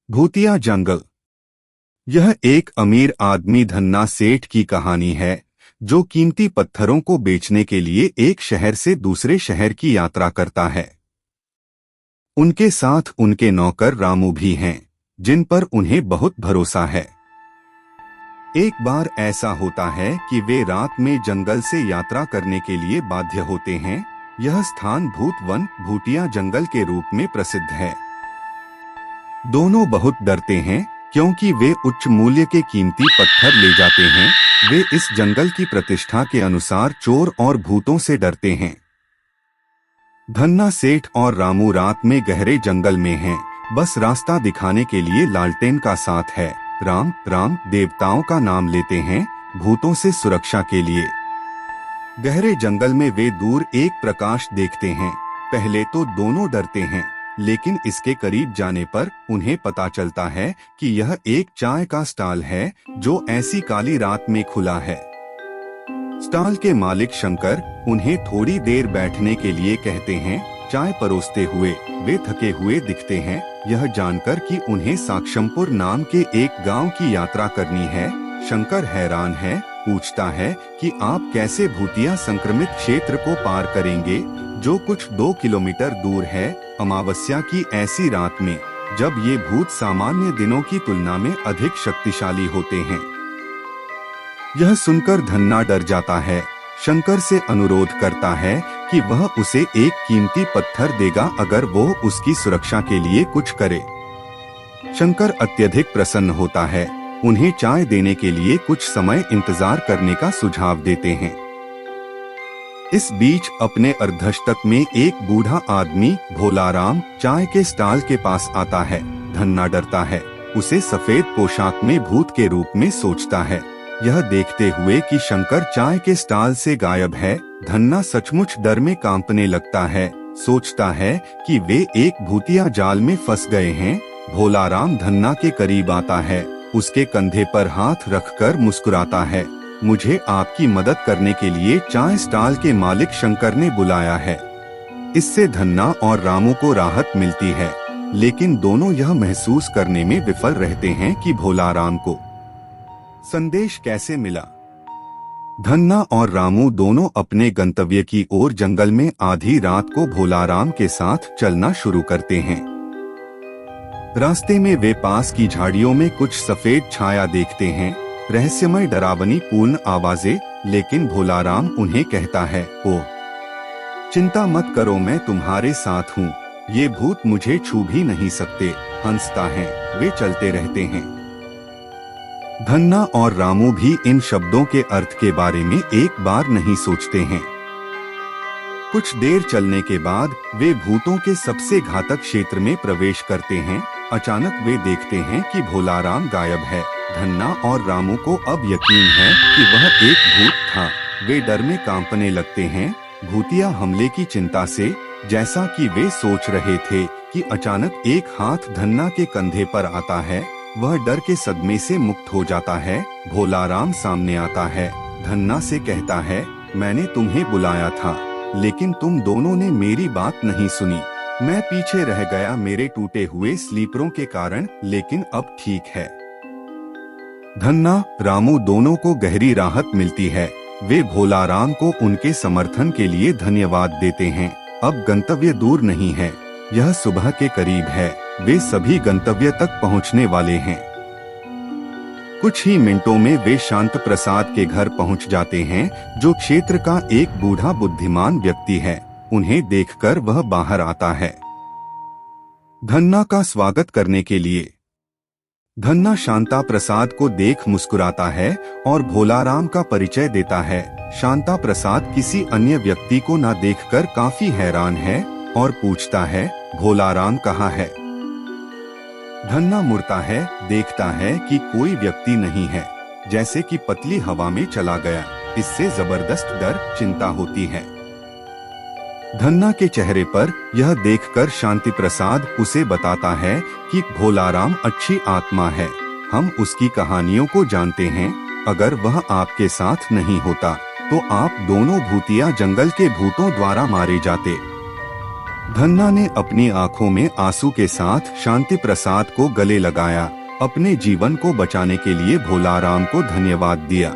भूतिया जंगल। यह एक अमीर आदमी धन्ना सेठ की कहानी है जो कीमती पत्थरों को बेचने के लिए एक शहर से दूसरे शहर की यात्रा करता है। उनके साथ उनके नौकर रामू भी हैं, जिन पर उन्हें बहुत भरोसा है। एक बार ऐसा होता है कि वे रात में जंगल से यात्रा करने के लिए बाध्य होते हैं। यह स्थान भूत वन भूतिया जंगल के रूप में प्रसिद्ध है। दोनों बहुत डरते हैं क्योंकि वे उच्च मूल्य के कीमती पत्थर ले जाते हैं। वे इस जंगल की प्रतिष्ठा के अनुसार चोर और भूतों से डरते हैं। धन्ना सेठ और रामू रात में गहरे जंगल में हैं, बस रास्ता दिखाने के लिए लालटेन का साथ है। राम राम देवताओं का नाम लेते हैं, भूतों से सुरक्षा के लिए। गहरे जंगल में वे दूर एक प्रकाश देखते हैं। पहले तो दोनों डरते हैं, लेकिन इसके करीब जाने पर उन्हें पता चलता है कि यह एक चाय का स्टॉल है जो ऐसी काली रात में खुला है। स्टॉल के मालिक शंकर उन्हें थोड़ी देर बैठने के लिए कहते हैं। चाय परोसते हुए वे थके हुए दिखते हैं, यह जानकर कि उन्हें साक्षमपुर नाम के एक गांव की यात्रा करनी है। शंकर हैरान है, पूछता है कि आप कैसे भूतिया संक्रमित क्षेत्र को पार करेंगे, जो कुछ 2 किलोमीटर दूर है, अमावस्या की ऐसी रात में जब ये भूत सामान्य दिनों की तुलना में अधिक शक्तिशाली होते हैं। यह सुनकर धन्ना डर जाता है। शंकर से अनुरोध करता है कि वह उसे एक कीमती पत्थर देगा अगर वो उसकी सुरक्षा के लिए कुछ करे। शंकर अत्यधिक प्रसन्न होता है, उन्हें चाय देने के लिए कुछ समय इंतजार करने का सुझाव देते हैं। इस बीच अपने अर्धशतक में एक बूढ़ा आदमी भोलाराम चाय के स्टॉल के पास आता है। धन्ना डरता है, उसे सफेद पोशाक में भूत के रूप में सोचता है। यह देखते हुए कि शंकर चाय के स्टॉल से गायब है, धन्ना सचमुच डर में कांपने लगता है। सोचता है कि वे एक भूतिया जाल में फंस गए हैं। भोलाराम धन्ना के करीब आता है, उसके कंधे पर हाथ रखकर मुस्कुराता है। मुझे आपकी मदद करने के लिए चाय स्टॉल के मालिक शंकर ने बुलाया है। इससे धन्ना और रामू को राहत मिलती है, लेकिन दोनों यह महसूस करने में विफल रहते हैं कि भोलाराम को संदेश कैसे मिला। धन्ना और रामू दोनों अपने गंतव्य की ओर जंगल में आधी रात को भोलाराम के साथ चलना शुरू करते हैं। रास्ते में वे पास की झाड़ियों में कुछ सफेद छाया देखते हैं, रहस्यमय डरावनी पूर्ण आवाजें, लेकिन भोलाराम उन्हें कहता है, ओह चिंता मत करो, मैं तुम्हारे साथ हूँ, ये भूत मुझे छू भी नहीं सकते। हंसता है, वे चलते रहते हैं। धन्ना और रामू भी इन शब्दों के अर्थ के बारे में एक बार नहीं सोचते हैं। कुछ देर चलने के बाद वे भूतों के सबसे घातक क्षेत्र में प्रवेश करते हैं। अचानक वे देखते हैं कि भोलाराम गायब है। धन्ना और रामू को अब यकीन है कि वह एक भूत था। वे डर में कांपने लगते हैं, भूतिया हमले की चिंता से। जैसा कि वे सोच रहे थे कि अचानक एक हाथ धन्ना के कंधे पर आता है, वह डर के सदमे से मुक्त हो जाता है। भोलाराम सामने आता है, धन्ना से कहता है, मैंने तुम्हें बुलाया था, लेकिन तुम दोनों ने मेरी बात नहीं सुनी। मैं पीछे रह गया मेरे टूटे हुए स्लीपरों के कारण, लेकिन अब ठीक है। धन्ना रामू दोनों को गहरी राहत मिलती है। वे भोलाराम को उनके समर्थन के लिए धन्यवाद देते हैं। अब गंतव्य दूर नहीं है, यह सुबह के करीब है। वे सभी गंतव्य तक पहुंचने वाले हैं। कुछ ही मिनटों में वे शांत प्रसाद के घर पहुंच जाते हैं, जो क्षेत्र का एक बूढ़ा बुद्धिमान व्यक्ति है। उन्हें देखकर वह बाहर आता है धन्ना का स्वागत करने के लिए। धन्ना शांता प्रसाद को देख मुस्कुराता है और भोलाराम का परिचय देता है। शांता प्रसाद किसी अन्य व्यक्ति को न देखकर काफी हैरान है और पूछता है, भोलाराम कहाँ है? धन्ना मुड़ता है, देखता है कि कोई व्यक्ति नहीं है, जैसे कि पतली हवा में चला गया। इससे जबरदस्त डर चिंता होती है। धन्ना के चेहरे पर यह देखकर शांति प्रसाद उसे बताता है कि भोलाराम अच्छी आत्मा है, हम उसकी कहानियों को जानते हैं। अगर वह आपके साथ नहीं होता तो आप दोनों भूतिया जंगल के भूतों द्वारा मारे जाते। धन्ना ने अपनी आंखों में आंसू के साथ शांति प्रसाद को गले लगाया, अपने जीवन को बचाने के लिए भोलाराम को धन्यवाद दिया।